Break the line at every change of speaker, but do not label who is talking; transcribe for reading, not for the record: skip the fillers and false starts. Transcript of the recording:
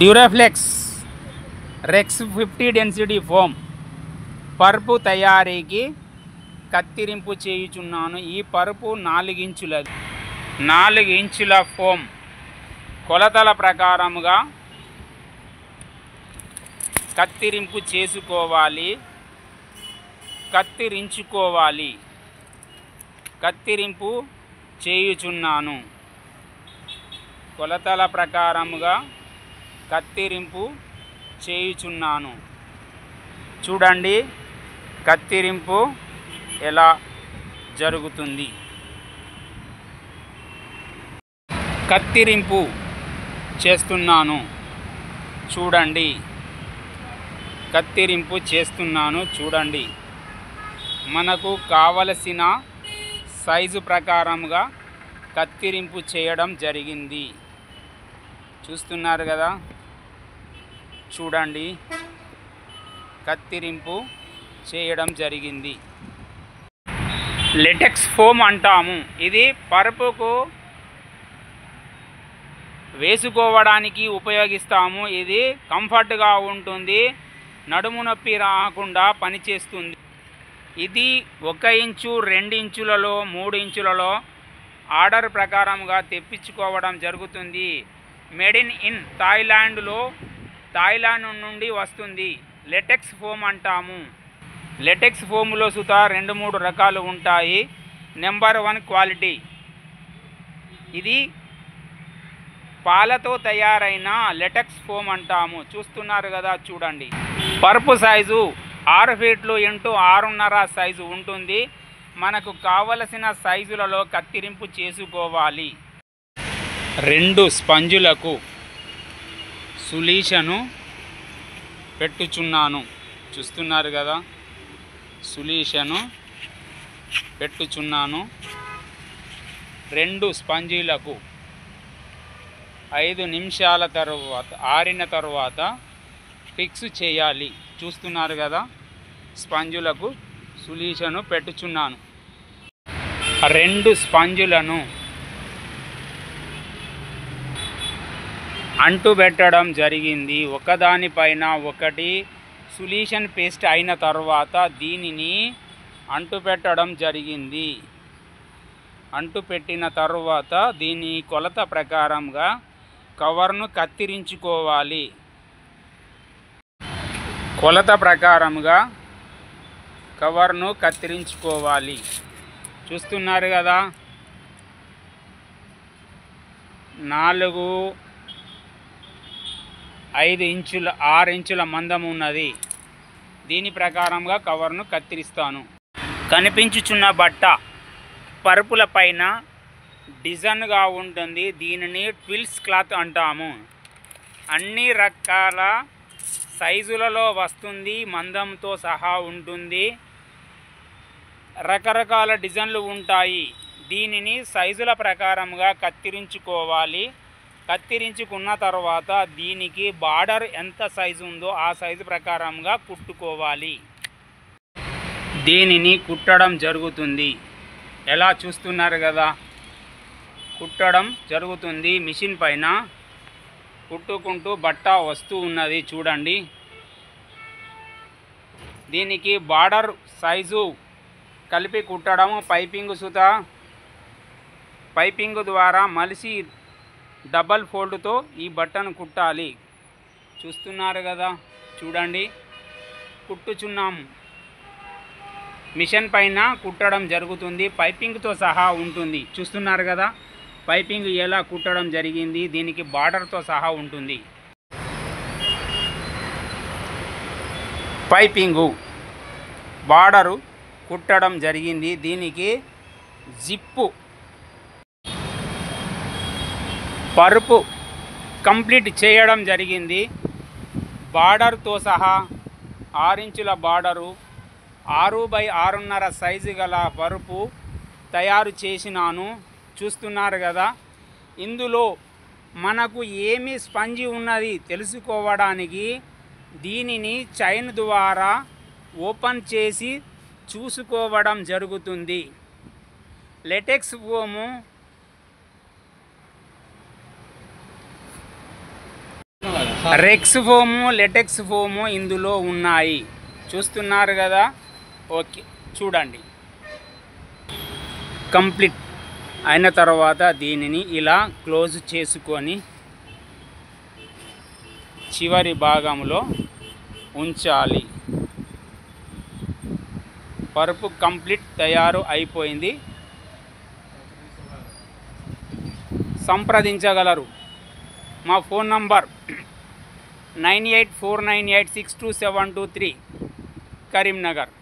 డ్యూరాఫ్లెక్స్ rex 50 density foam పరుపు తయారీకి కత్తిరింపు చేయుచున్నాను. ఈ పరుపు 4 ఇంచుల ఫోమ్ కొలతల ప్రకారముగా కత్తిరింపు కత్తిరింపు చేయుచున్నాను. కొలతల ప్రకారముగా కత్తిరింపు చేయుచున్నాను. చూడండి కత్తిరింపు ఎలా జరుగుతుంది. కత్తిరింపు చేస్తున్నాను చూడండి. కత్తిరింపు చేస్తున్నాను చూడండి. మనకు కావలసిన సైజు ప్రకారముగా కత్తిరింపు చేయడం జరిగింది. చూస్తున్నారు కదా, చూడండి కత్తిరింపు చేయడం జరిగింది. లెటెక్స్ ఫోమ్ అంటాము. ఇది పరుపుకు వేసుకోవడానికి ఉపయోగిస్తాము. ఇది కంఫర్ట్గా ఉంటుంది, నడుము నొప్పి రాకుండా పనిచేస్తుంది. ఇది 1 ఇంచు 2 ఇంచులలో 3 ఇంచులలో ఆర్డర్ ప్రకారంగా తెప్పించుకోవడం జరుగుతుంది. మేడ్ ఇన్ థాయిలాండ్ నుండి వస్తుంది. లెటెక్స్ ఫోమ్ అంటాము. లెటెక్స్ ఫోమ్లో సుతా 2-3 రకాలు ఉంటాయి. Number 1 quality. ఇది పాలతో తయారైన లెటెక్స్ ఫోమ్ అంటాము. చూస్తున్నారు కదా, చూడండి. పరుపు సైజు 6 ఫీట్లు × 6.5 సైజు ఉంటుంది. మనకు కావలసిన సైజులలో కత్తిరింపు చేసుకోవాలి. 2 స్పంజులకు సొల్యూషను పెట్టుచున్నాను. చూస్తున్నారు కదా, సొల్యూషను పెట్టుచున్నాను. 2 స్పంజీలకు 5 నిమిషాల తర్వాత ఆరిన తర్వాత ఫిక్స్ చేయాలి. చూస్తున్నారు కదా, స్పంజులకు సొల్యూషను పెట్టుచున్నాను. 2 స్పంజులను అంటుబెట్టడం జరిగింది. ఒకదానిపైన ఒకటి సొల్యూషన్ పేస్ట్ అయిన తర్వాత దీనిని అంటుపెట్టడం జరిగింది. అంటుపెట్టిన తర్వాత దీని కొలత ప్రకారంగా కవర్ను కత్తిరించుకోవాలి. కొలత ప్రకారంగా కవర్ను కత్తిరించుకోవాలి. చూస్తున్నారు కదా, 5 ఇంచుల 6 ఇంచుల మందం ఉన్నది. దీని ప్రకారంగా కవర్ను కత్తిరిస్తాను. కనిపించుచున్న బట్ట పరుపుల పైన డిజైన్గా ఉంటుంది. దీనిని ట్విల్స్ క్లాత్ అంటాము. అన్ని రకాల సైజులలో వస్తుంది, మందంతో సహా ఉంటుంది. రకరకాల డిజైన్లు ఉంటాయి. దీనిని సైజుల ప్రకారంగా కత్తిరించుకోవాలి. కత్తిరించుకున్న తర్వాత దీనికి బార్డర్ ఎంత సైజు ఉందో ఆ సైజు ప్రకారంగా కుట్టుకోవాలి. దీనిని కుట్టడం జరుగుతుంది. ఎలా చూస్తున్నారు కదా, కుట్టడం జరుగుతుంది. మిషన్ పైన కుట్టుకుంటూ బట్ట వస్తూ ఉన్నది. చూడండి, దీనికి బార్డర్ సైజు కలిపి కుట్టడం. పైపింగ్ ద్వారా మలిసి డబల్ ఫోల్డ్తో ఈ బట్టను కుట్టాలి. చూస్తున్నారు కదా, చూడండి కుట్టుచున్నాము. మిషన్ పైన కుట్టడం జరుగుతుంది. పైపింగ్తో సహా ఉంటుంది. చూస్తున్నారు కదా, పైపింగ్ ఎలా కుట్టడం జరిగింది. దీనికి బార్డర్తో సహా ఉంటుంది. పైపింగు బార్డరు కుట్టడం జరిగింది. దీనికి జిప్పు పరుపు కంప్లీట్ చేయడం జరిగింది. బార్డర్తో సహా 6 ఇంచుల బార్డరు, 6x6.5 సైజు గల పరుపు తయారు చేసినాను. చూస్తున్నారు కదా, ఇందులో మనకు ఏమి స్పంజి ఉన్నది తెలుసుకోవడానికి దీనిని చైన్ ద్వారా ఓపెన్ చేసి చూసుకోవడం జరుగుతుంది. Latex foam rex foam latex foam ఇందులో ఉన్నాయి, చూస్తున్నారు కదా. ఓకే, చూడండి. కంప్లీట్ అయిన తర్వాత దీనిని ఇలా క్లోజ్ చేసుకొని చివరి భాగంలో ఉంచాలి. పరుపు కంప్లీట్ తయారు అయిపోయింది. సంప్రదించగలరు. మా ఫోన్ నంబర్ 9849862723 కరీంనగర్.